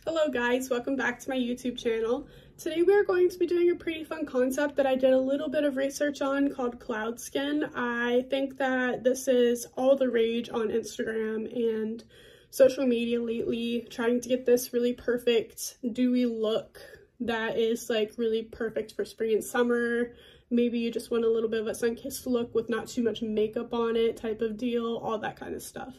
Hello guys, welcome back to my YouTube channel. Today we are going to be doing a pretty fun concept that I did a little bit of research on called cloud skin. I think that this is all the rage on Instagram and social media lately, trying to get this really perfect dewy look that is like really perfect for spring and summer. Maybe you just want a little bit of a sun-kissed look with not too much makeup on it type of deal, all that kind of stuff.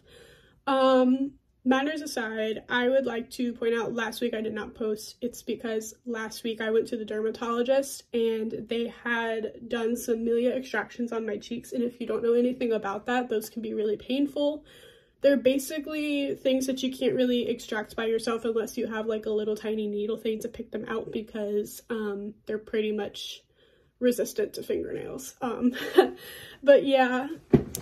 Manners aside, I would like to point out last week I did not post. It's because last week I went to the dermatologist and they had done some milia extractions on my cheeks, and if you don't know anything about that, those can be really painful. They're basically things that you can't really extract by yourself unless you have like a little tiny needle thing to pick them out, because they're pretty much resistant to fingernails. But yeah,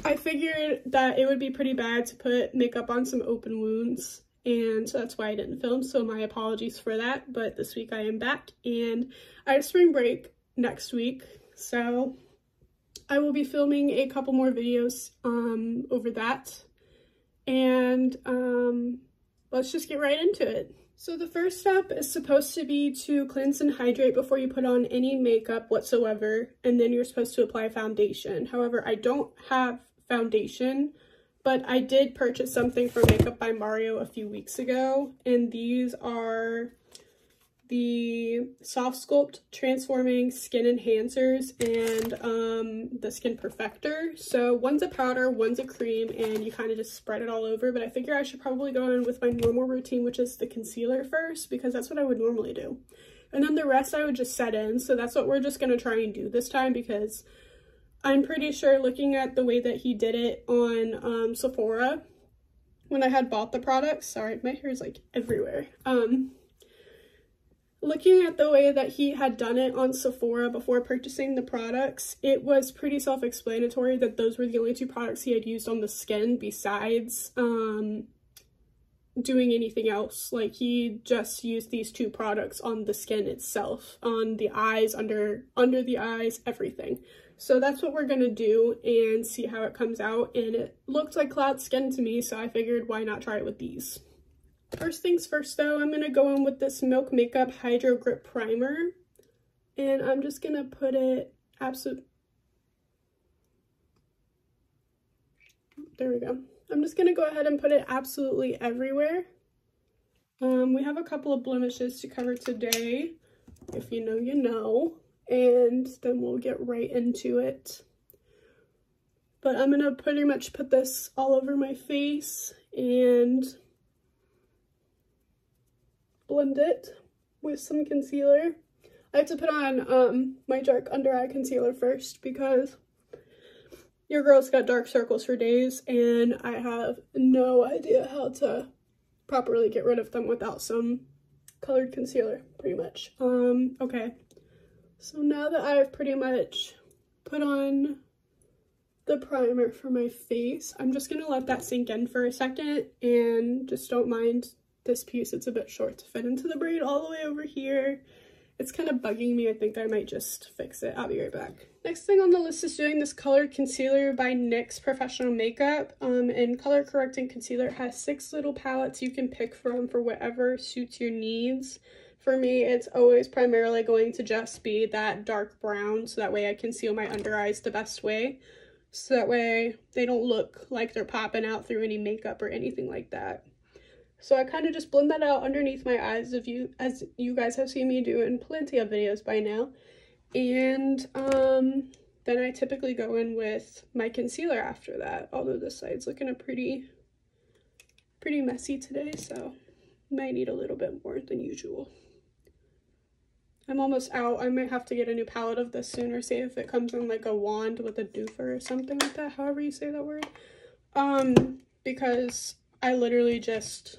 I figured that it would be pretty bad to put makeup on some open wounds, and so that's why I didn't film, so my apologies for that. But this week I am back and I have spring break next week, so I will be filming a couple more videos over that, and let's just get right into it. So the first step is supposed to be to cleanse and hydrate before you put on any makeup whatsoever, and then you're supposed to apply foundation. However, I don't have foundation, but I did purchase something from Makeup by Mario a few weeks ago, and these are the Soft Sculpt Transforming Skin Enhancers and the Skin Perfector. So one's a powder, one's a cream, and you kind of just spread it all over, but I figure I should probably go in with my normal routine, which is the concealer first, because that's what I would normally do. And then the rest I would just set in, so that's what we're just going to try and do this time, because I'm pretty sure, looking at the way that he did it on Sephora when I had bought the products, sorry, my hair is like everywhere. Looking at the way that he had done it on Sephora before purchasing the products, it was pretty self-explanatory that those were the only two products he had used on the skin besides doing anything else. Like, he just used these two products on the skin itself, on the eyes, under the eyes, everything. So that's what we're gonna do and see how it comes out, and it looked like cloud skin to me, so I figured why not try it with these. First things first though, I'm going to go in with this Milk Makeup Hydro Grip Primer, and I'm just going to put it there we go. I'm just going to go ahead and put it absolutely everywhere. We have a couple of blemishes to cover today, if you know, you know, and then we'll get right into it. But I'm going to pretty much put this all over my face and blend it with some concealer. I have to put on my dark under eye concealer first, because your girl's got dark circles for days and I have no idea how to properly get rid of them without some colored concealer, pretty much. Okay, so now that I've pretty much put on the primer for my face, I'm just gonna let that sink in for a second, and just don't mind this piece, it's a bit short to fit into the braid all the way over here. It's kind of bugging me. I think I might just fix it. I'll be right back. Next thing on the list is doing this colored concealer by NYX Professional Makeup. And color correcting concealer has 6 little palettes you can pick from for whatever suits your needs. For me, it's always primarily going to just be that dark brown, so that way I conceal my under eyes the best way. So that way they don't look like they're popping out through any makeup or anything like that. So I kind of just blend that out underneath my eyes, as you guys have seen me do in plenty of videos by now. And then I typically go in with my concealer after that, although this side's looking pretty messy today, so might need a little bit more than usual. I'm almost out. I might have to get a new palette of this soon, or see if it comes in like a wand with a doofer or something like that, however you say that word. Because I literally just,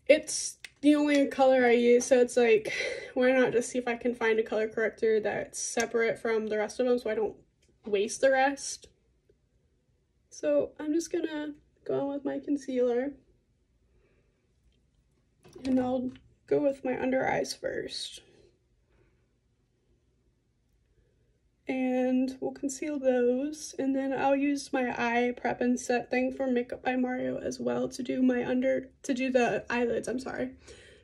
it's the only color I use, so it's like, why not just see if I can find a color corrector that's separate from the rest of them so I don't waste the rest. So I'm just gonna go on with my concealer, and I'll go with my under eyes first. and we'll conceal those, and then I'll use my eye prep and set thing for Makeup by Mario as well to do the eyelids, I'm sorry,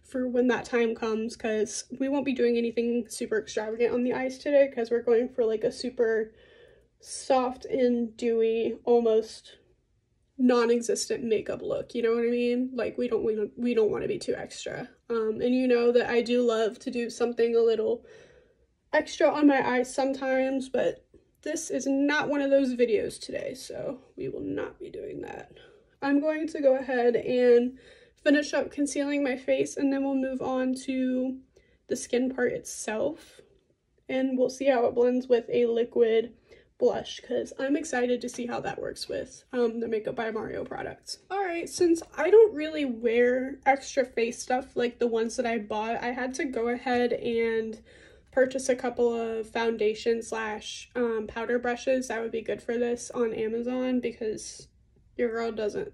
for when that time comes, because we won't be doing anything super extravagant on the eyes today because we're going for like a super soft and dewy, almost non-existent makeup look, you know what I mean? Like we don't want to be too extra. And you know that I do love to do something a little extra on my eyes sometimes, but this is not one of those videos today, so we will not be doing that. I'm going to go ahead and finish up concealing my face, and then we'll move on to the skin part itself, and we'll see how it blends with a liquid blush, because I'm excited to see how that works with the Makeup by Mario products. Alright, since I don't really wear extra face stuff like the ones that I bought, I had to go ahead and purchase a couple of foundation slash powder brushes that would be good for this on Amazon, because your girl doesn't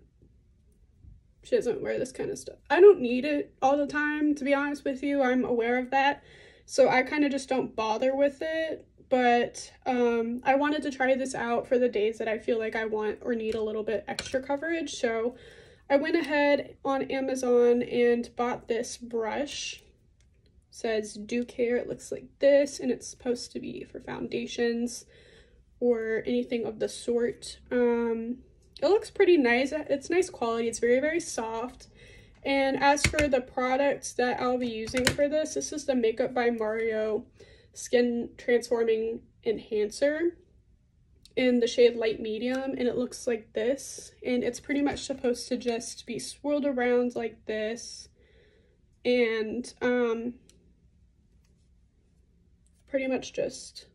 wear this kind of stuff. I don't need it all the time, to be honest with you. I'm aware of that, so I kind of just don't bother with it. But I wanted to try this out for the days that I feel like I want or need a little bit extra coverage, so I went ahead on Amazon and bought this brush. It says Do Care. It looks like this, and it's supposed to be for foundations or anything of the sort. It looks pretty nice. It's nice quality. It's very, very soft. And as for the products that I'll be using for this is the Makeup by Mario Skin Transforming Enhancer in the shade Light Medium, and it looks like this. And it's pretty much supposed to just be swirled around like this, and pretty much just,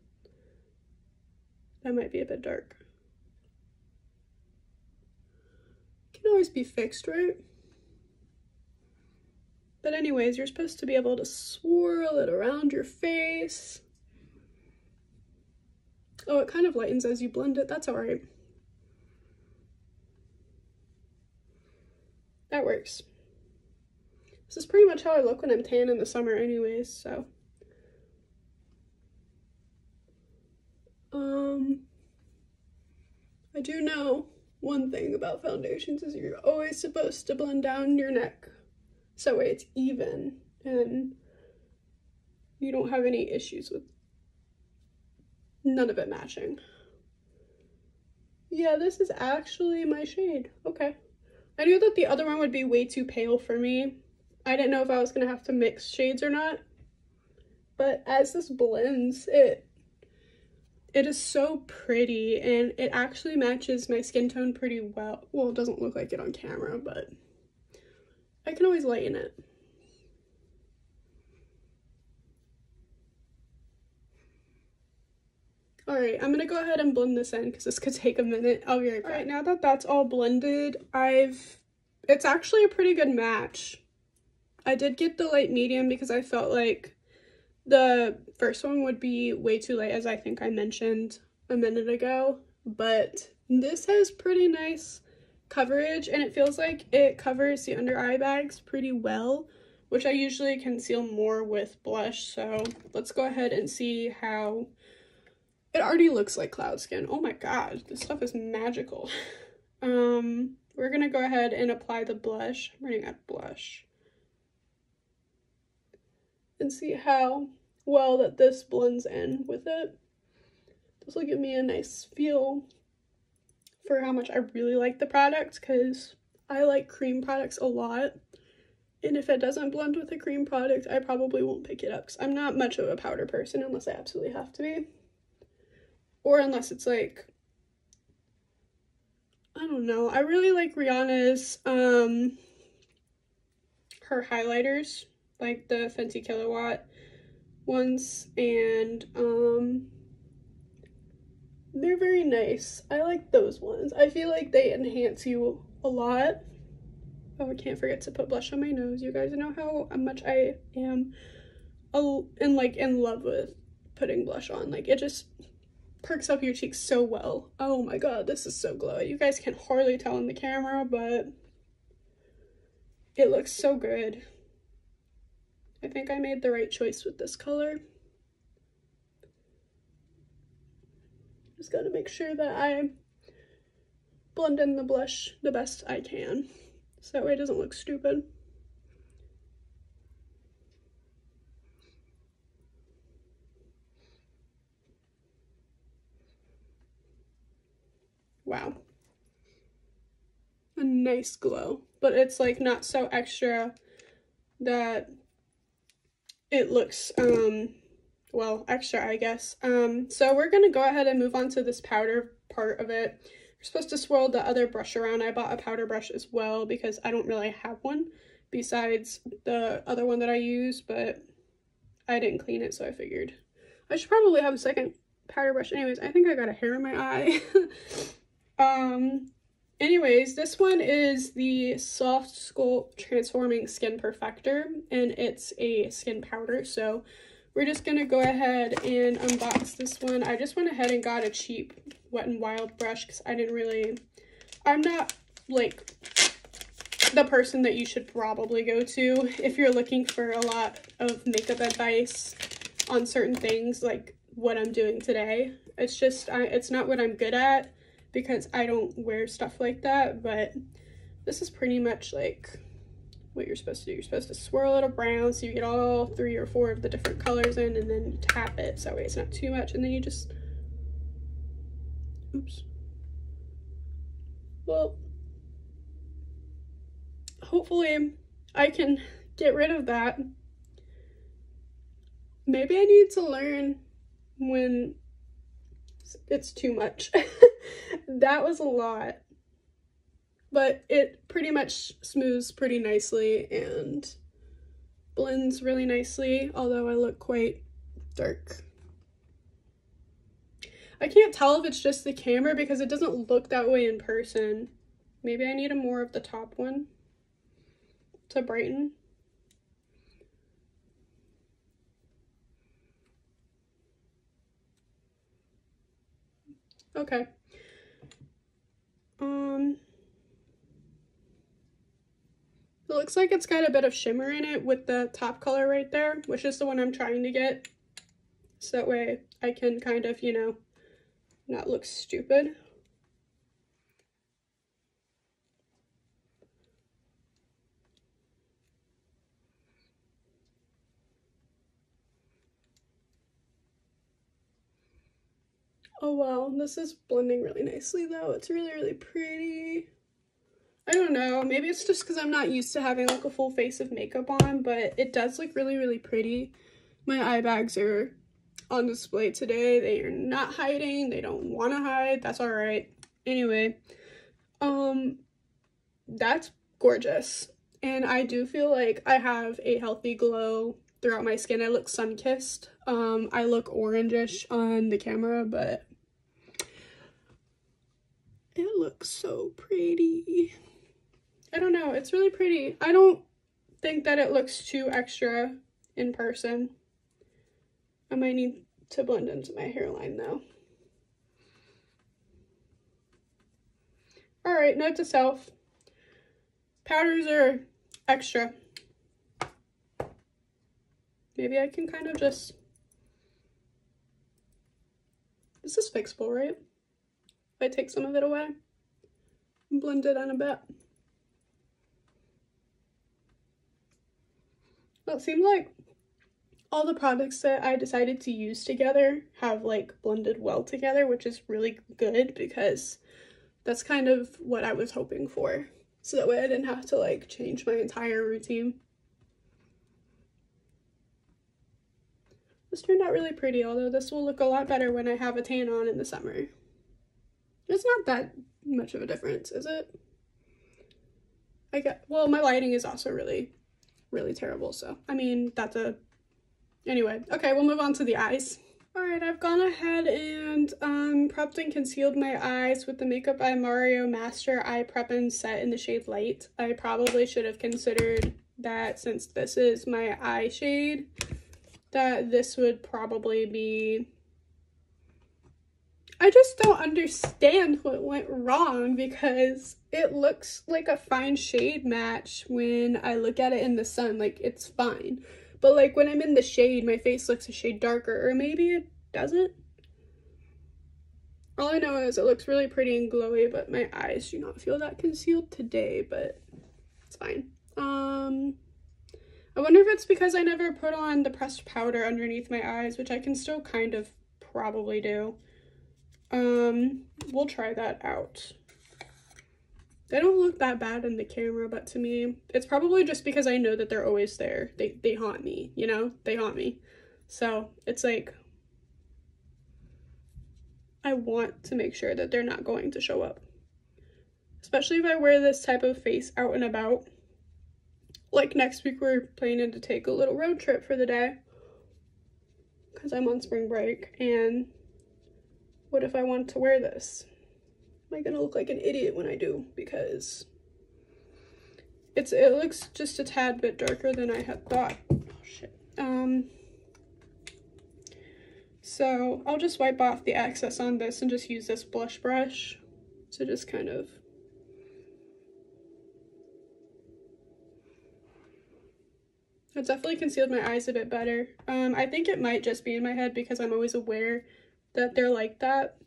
that might be a bit dark. Can always be fixed, right? But anyways, you're supposed to be able to swirl it around your face. Oh, it kind of lightens as you blend it. That's all right. That works. This is pretty much how I look when I'm tan in the summer anyways, so. I do know one thing about foundations is you're always supposed to blend down your neck, so it's even and you don't have any issues with none of it matching. Yeah, this is actually my shade. Okay. I knew that the other one would be way too pale for me. I didn't know if I was gonna have to mix shades or not, but as this blends, it is so pretty, and it actually matches my skin tone pretty well. Well, it doesn't look like it on camera, but I can always lighten it. Alright, I'm gonna go ahead and blend this in because this could take a minute. I'll be right back. Alright, now that that's all blended, it's actually a pretty good match. I did get the light medium because I felt like the first one would be way too light, as I think I mentioned a minute ago, but this has pretty nice coverage, and it feels like it covers the under eye bags pretty well, which I usually conceal more with blush. So let's go ahead and see how it already looks like cloud skin. Oh my god, this stuff is magical. We're gonna go ahead and apply the blush. I'm running out of blush. And see how well that this blends in with it. This will give me a nice feel for how much I really like the product, because I like cream products a lot, and if it doesn't blend with a cream product, I probably won't pick it up, because I'm not much of a powder person unless I absolutely have to be, or unless it's like, I don't know. I really like Rihanna's her highlighters, like the Fenty Kilowatt ones, and they're very nice. I like those ones. I feel like they enhance you a lot. Oh, I can't forget to put blush on my nose. You guys know how much I am in love with putting blush on. Like, it just perks up your cheeks so well. Oh my god, this is so glowy. You guys can hardly tell in the camera, but it looks so good. I think I made the right choice with this color. Just gotta make sure that I blend in the blush the best I can, so that way it doesn't look stupid. Wow. A nice glow, but it's like not so extra that it looks, well, extra, I guess. So we're gonna go ahead and move on to this powder part of it. We're supposed to swirl the other brush around. I bought a powder brush as well because I don't really have one besides the other one that I use, but I didn't clean it, so I figured I should probably have a second powder brush. Anyways, I think I got a hair in my eye. Anyways, this one is the Soft Sculpt Transforming Skin Perfector, and it's a skin powder, so we're just gonna go ahead and unbox this one. I just went ahead and got a cheap Wet n Wild brush because I'm not like the person that you should probably go to if you're looking for a lot of makeup advice on certain things like what I'm doing today. It's just, it's not what I'm good at because I don't wear stuff like that, but this is pretty much like what you're supposed to do. You're supposed to swirl it around so you get all 3 or 4 of the different colors in, and then you tap it so that way it's not too much, and then you just, oops. Well, hopefully I can get rid of that. Maybe I need to learn when it's too much. That was a lot, but it pretty much smooths pretty nicely and blends really nicely, although I look quite dark. I can't tell if it's just the camera because it doesn't look that way in person. Maybe I need a more of the top one to brighten. Okay. It looks like it's got a bit of shimmer in it with the top color right there, which is the one I'm trying to get. So that way I can kind of, you know, not look stupid. Oh wow, this is blending really nicely though. It's really, really pretty. I don't know, maybe it's just because I'm not used to having like a full face of makeup on, but it does look really, really pretty. My eye bags are on display today. They are not hiding. They don't want to hide. That's all right. Anyway, that's gorgeous. And I do feel like I have a healthy glow throughout my skin. I look sun-kissed. I look orangish on the camera, but it looks so pretty. I don't know, it's really pretty. I don't think that it looks too extra in person. I might need to blend into my hairline though. Alright, note to self. Powders are extra. Maybe I can kind of just... This is fixable, right? If I take some of it away and blend it in a bit. Well, it seems like all the products that I decided to use together have like blended well together, which is really good because that's kind of what I was hoping for. So that way I didn't have to like change my entire routine. This turned out really pretty, although this will look a lot better when I have a tan on in the summer. It's not that much of a difference, is it? Well, my lighting is also really terrible, so I mean, anyway. Okay, we'll move on to the eyes. Alright, I've gone ahead and prepped and concealed my eyes with the Makeup by Mario Master Eye Prep and Set in the shade Light. I probably should have considered that since this is my eye shade, that this would probably be... I just don't understand what went wrong because it looks like a fine shade match when I look at it in the sun. Like, it's fine. But, like, when I'm in the shade, my face looks a shade darker. Or maybe it doesn't. All I know is it looks really pretty and glowy, but my eyes do not feel that concealed today, but it's fine. I wonder if it's because I never put on the pressed powder underneath my eyes, which I can still kind of probably do. We'll try that out. They don't look that bad in the camera, but to me, it's probably just because I know that they're always there. They haunt me, you know? They haunt me. So it's like, I want to make sure that they're not going to show up. Especially if I wear this type of face out and about. Like next week we're planning to take a little road trip for the day. Because I'm on spring break. And what if I want to wear this? Am I gonna look like an idiot when I do? Because it looks just a tad bit darker than I had thought. Oh shit. So I'll just wipe off the excess on this and just use this blush brush to just kind of it definitely concealed my eyes a bit better. I think it might just be in my head because I'm always aware that they're like that.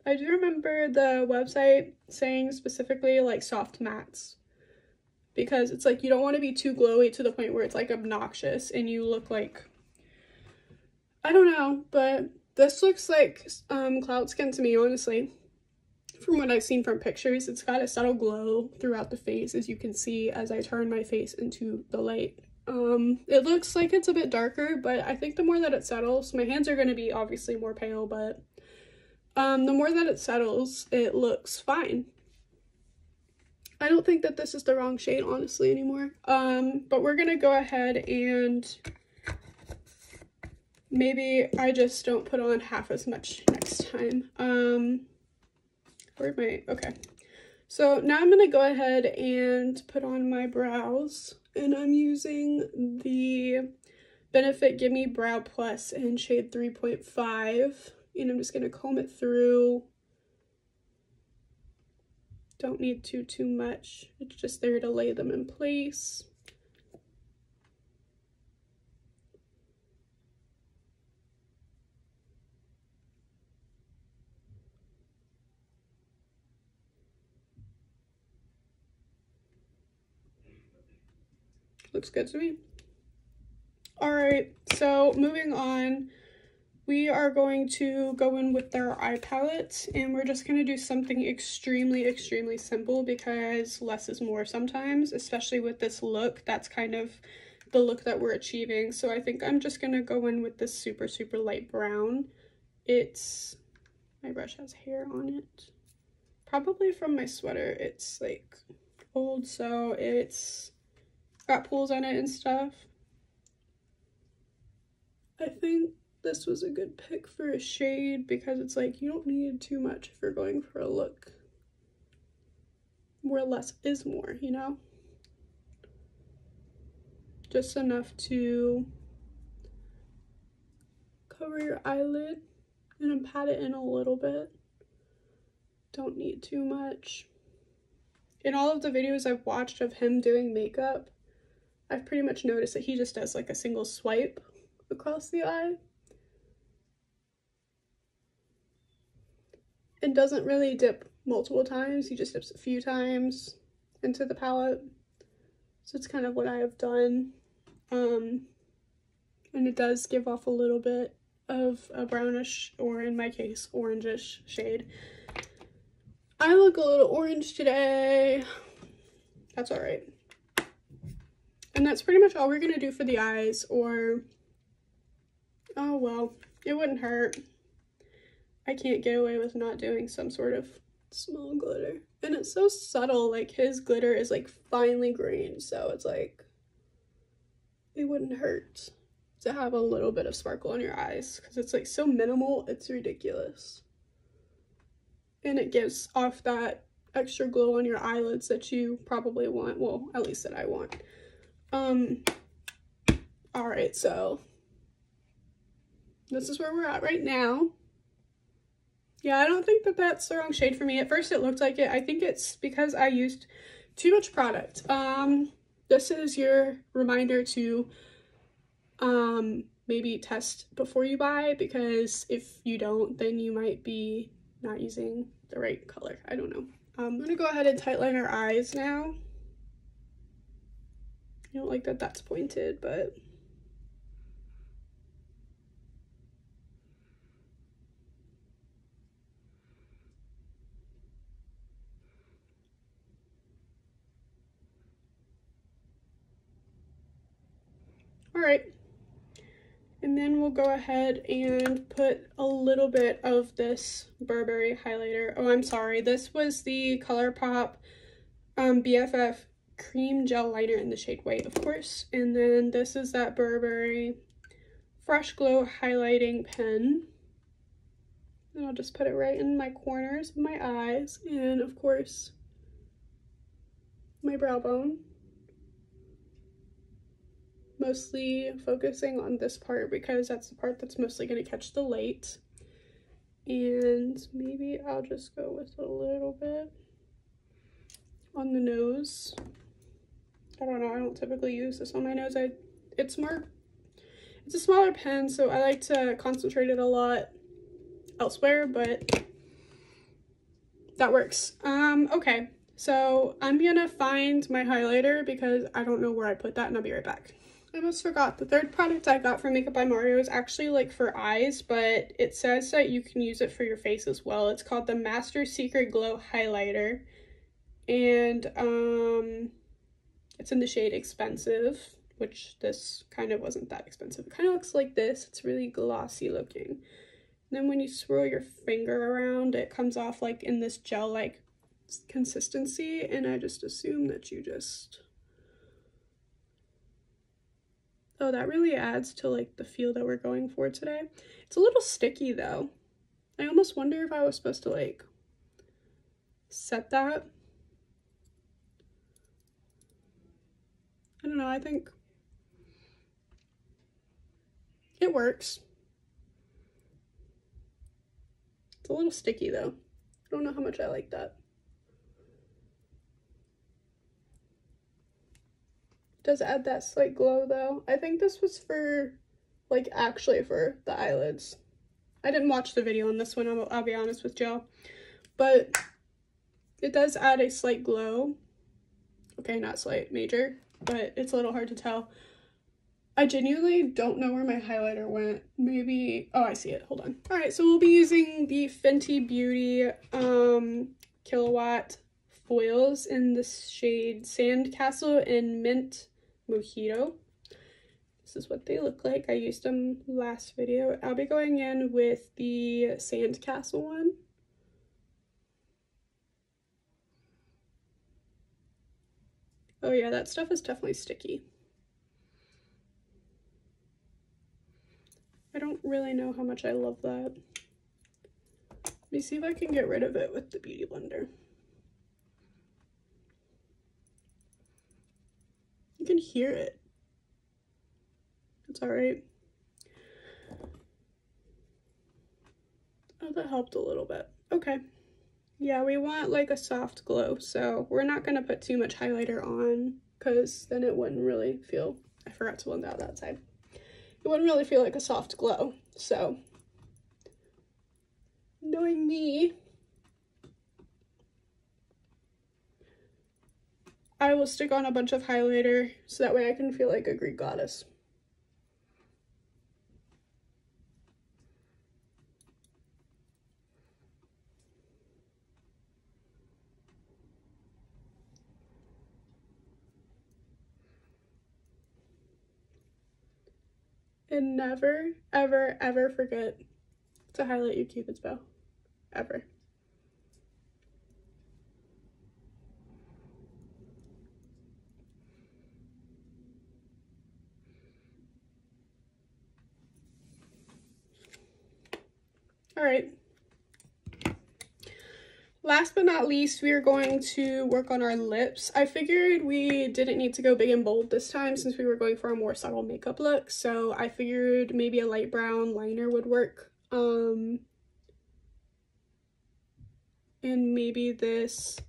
I do remember the website saying specifically like soft mattes, because it's like you don't want to be too glowy to the point where it's like obnoxious and you look like, I don't know, but this looks like cloud skin to me, honestly. From what I've seen from pictures, it's got a subtle glow throughout the face, as you can see as I turn my face into the light. It looks like it's a bit darker, but I think the more that it settles, my hands are going to be obviously more pale, but the more that it settles, it looks fine. I don't think that this is the wrong shade, honestly, anymore. But we're going to go ahead and maybe I just don't put on half as much next time. Where'd my, okay. So now I'm going to go ahead and put on my brows, and I'm using the Benefit Gimme Brow Plus in shade 3.5, and I'm just going to comb it through. Don't need too much. It's just there to lay them in place. Looks good to me. Alright, so moving on, we are going to go in with our eye palette, and we're just going to do something extremely simple because less is more sometimes, especially with this look. That's kind of the look that we're achieving. So I think I'm just going to go in with this super light brown. It's, my brush has hair on it. Probably from my sweater. It's like old, so it's got pools on it and stuff. I think this was a good pick for a shade because it's like you don't need too much if you're going for a look where less is more, you know? Just enough to cover your eyelid and then pat it in a little bit. Don't need too much. In all of the videos I've watched of him doing makeup, I've pretty much noticed that he just does like a single swipe across the eye and doesn't really dip multiple times. He just dips a few times into the palette. So it's kind of what I have done. And it does give off a little bit of a brownish, or in my case, orangish shade. I look a little orange today. That's all right. And that's pretty much all we're gonna do for the eyes, or, oh well, it wouldn't hurt. I can't get away with not doing some sort of small glitter. And it's so subtle, like his glitter is like finely grained, so it's like, it wouldn't hurt to have a little bit of sparkle on your eyes, because it's like so minimal, it's ridiculous. And it gives off that extra glow on your eyelids that you probably want, well, at least that I want. Alright, so this is where we're at right now. Yeah, I don't think that that's the wrong shade for me. At first it looked like it. I think it's because I used too much product. This is your reminder to maybe test before you buy, because if you don't, then you might be not using the right color. I don't know. I'm gonna go ahead and tightline our eyes now. I don't like that that's pointed, but all right. And then we'll go ahead and put a little bit of this Burberry highlighter. Oh, I'm sorry. This was the ColourPop BFF cream gel liner in the shade white, of course. And then this is that Burberry Fresh Glow highlighting pen. And I'll just put it right in my corners of my eyes and, of course, my brow bone. Mostly focusing on this part because that's the part that's mostly going to catch the light. And maybe I'll just go with a little bit on the nose. I don't know, I don't typically use this on my nose. It's a smaller pen, so I like to concentrate it a lot elsewhere, but that works. Okay, so I'm gonna find my highlighter because I don't know where I put that, and I'll be right back. I almost forgot, the third product I got from Makeup by Mario is actually like for eyes, but it says that you can use it for your face as well. It's called the Master Secret Glow Highlighter, and it's in the shade Expensive, which this kind of wasn't that expensive. It kind of looks like this. It's really glossy looking. And then when you swirl your finger around, it comes off like in this gel-like consistency, and I just assume that you just... Oh, that really adds to like the feel that we're going for today. It's a little sticky though. I almost wonder if I was supposed to like set that. I don't know, I think it works. It's a little sticky though. I don't know how much I like that. Does add that slight glow though. I think this was for, like, actually for the eyelids. I didn't watch the video on this one, I'll be honest with y'all. But it does add a slight glow. Okay, not slight, major, but it's a little hard to tell. I genuinely don't know where my highlighter went. Maybe, oh, I see it, hold on. All right, so we'll be using the Fenty Beauty Kilowatt foils in the shade Sandcastle and Mint Mojito. This is what they look like. I used them last video. I'll be going in with the Sandcastle one. Oh yeah, that stuff is definitely sticky. I don't really know how much I love that. Let me see if I can get rid of it with the Beauty Blender. You can hear it. It's all right. Oh, that helped a little bit. Okay. Yeah, we want like a soft glow, so we're not gonna put too much highlighter on because then it wouldn't really feel, I forgot to blend out that side. It wouldn't really feel like a soft glow, so knowing me, I will stick on a bunch of highlighter so that way I can feel like a Greek goddess. And never, ever, ever forget to highlight your Cupid's bow. Ever. All right. Last but not least, we are going to work on our lips. I figured we didn't need to go big and bold this time since we were going for a more subtle makeup look. So I figured maybe a light brown liner would work. And maybe this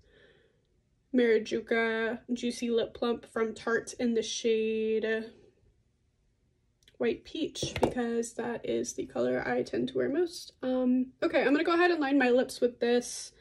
Marajuka Juicy Lip Plump from Tarte in the shade white peach because that is the color I tend to wear most. Okay, I'm gonna go ahead and line my lips with this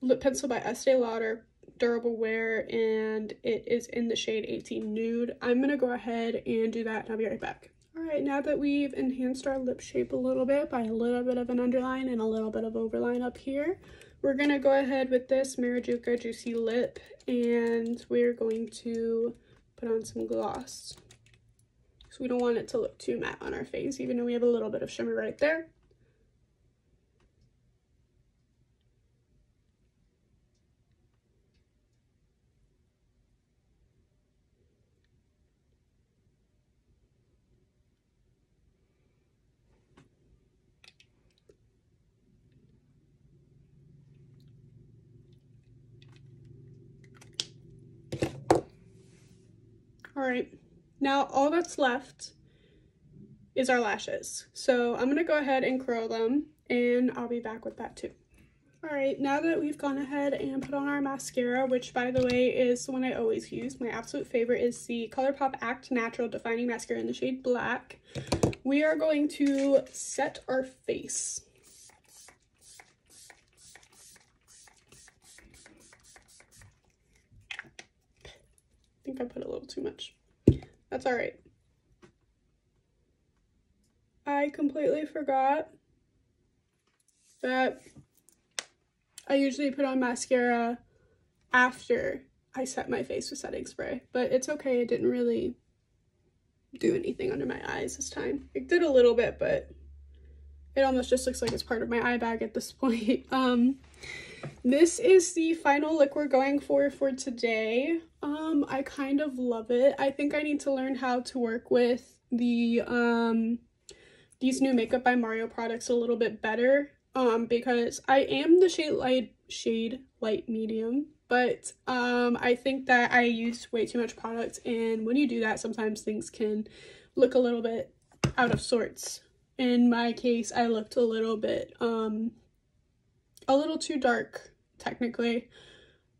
lip pencil by Estee Lauder Durable Wear, and it is in the shade 18 Nude. I'm gonna go ahead and do that and I'll be right back. All right, now that we've enhanced our lip shape a little bit by a little bit of an underline and a little bit of overline up here, we're gonna go ahead with this Marajuka Juicy Lip, and we're going to put on some gloss. So we don't want it to look too matte on our face, even though we have a little bit of shimmer right there. All right, now all that's left is our lashes. So I'm gonna go ahead and curl them, and I'll be back with that too. All right, now that we've gone ahead and put on our mascara, which by the way is the one I always use, my absolute favorite is the ColourPop Act Natural Defining Mascara in the shade Black, we are going to set our face. I think I put a little too much. That's all right. I completely forgot that I usually put on mascara after I set my face with setting spray, but it's okay. It didn't really do anything under my eyes this time. It did a little bit, but it almost just looks like it's part of my eye bag at this point. This is the final look we're going for today. I kind of love it. I think I need to learn how to work with the these new Makeup by Mario products a little bit better, because I am the shade light medium, but I think that I use way too much product, and when you do that, sometimes things can look a little bit out of sorts. In my case, I looked a little too dark, technically.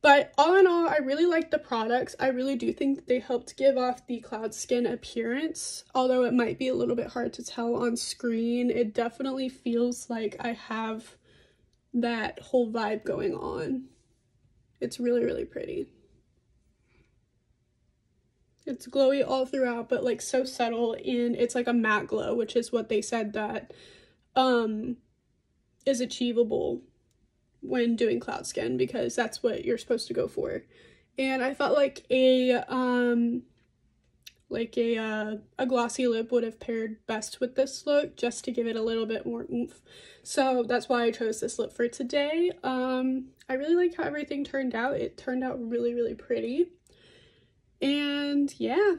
But all in all, I really like the products. I really do think that they helped give off the cloud skin appearance. Although it might be a little bit hard to tell on screen, it definitely feels like I have that whole vibe going on. It's really, really pretty. It's glowy all throughout, but like so subtle, and it's like a matte glow, which is what they said that is achievable when doing cloud skin, because that's what you're supposed to go for. And I felt like a glossy lip would have paired best with this look, just to give it a little bit more oomph. So that's why I chose this lip for today. I really like how everything turned out. It turned out really, really pretty. And yeah,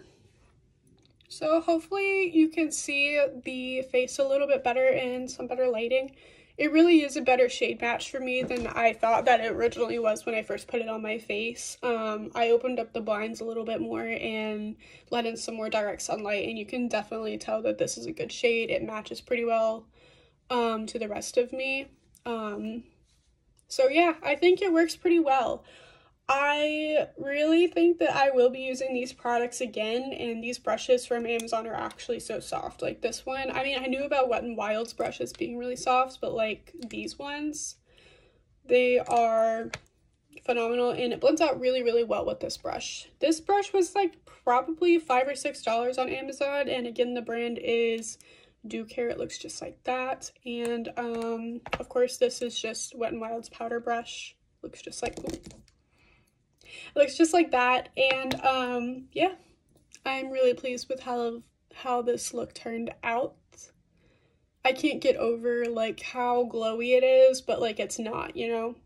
so hopefully you can see the face a little bit better in some better lighting. It really is a better shade match for me than I thought that it originally was when I first put it on my face. I opened up the blinds a little bit more and let in some more direct sunlight, and you can definitely tell that this is a good shade. It matches pretty well to the rest of me. So yeah, I think it works pretty well. I really think that I will be using these products again, and these brushes from Amazon are actually so soft. Like this one, I mean, I knew about Wet n Wild's brushes being really soft, but like these ones, they are phenomenal, and it blends out really, really well with this brush. This brush was like probably $5 or $6 on Amazon, and again, the brand is Do Care. It looks just like that. And of course, this is just Wet n Wild's powder brush. Looks just like, ooh. It looks just like that, and yeah, I'm really pleased with how this look turned out. I can't get over like how glowy it is, but like it's not, you know?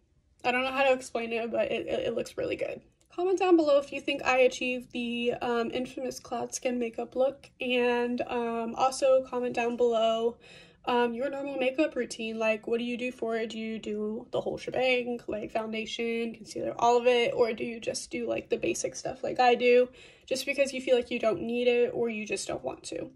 I don't know how to explain it, but it looks really good. Comment down below if you think I achieved the infamous cloud skin makeup look, and also comment down below your normal makeup routine. Like, what do you do for it? Do you do the whole shebang, like foundation, concealer, all of it, or do you just do like the basic stuff like I do, just because you feel like you don't need it or you just don't want to?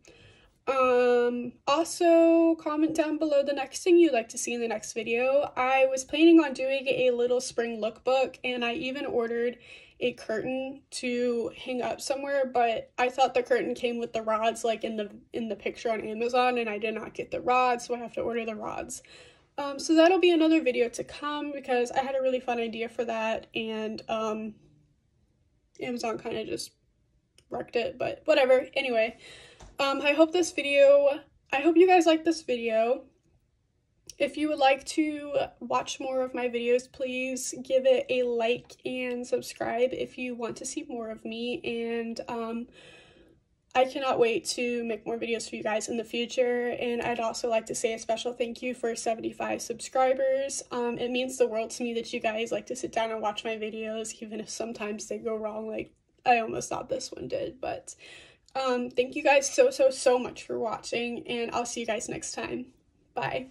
Also comment down below the next thing you'd like to see in the next video. I was planning on doing a little spring lookbook, and I even ordered a curtain to hang up somewhere, but I thought the curtain came with the rods like in the picture on Amazon, and I did not get the rods, so I have to order the rods. So that'll be another video to come because I had a really fun idea for that, and Amazon kind of just wrecked it, but whatever. Anyway, I hope you guys like this video. If you would like to watch more of my videos, please give it a like and subscribe if you want to see more of me, and I cannot wait to make more videos for you guys in the future. And I'd also like to say a special thank you for 75 subscribers. It means the world to me that you guys like to sit down and watch my videos, even if sometimes they go wrong, like I almost thought this one did. But thank you guys so much for watching, and I'll see you guys next time. Bye.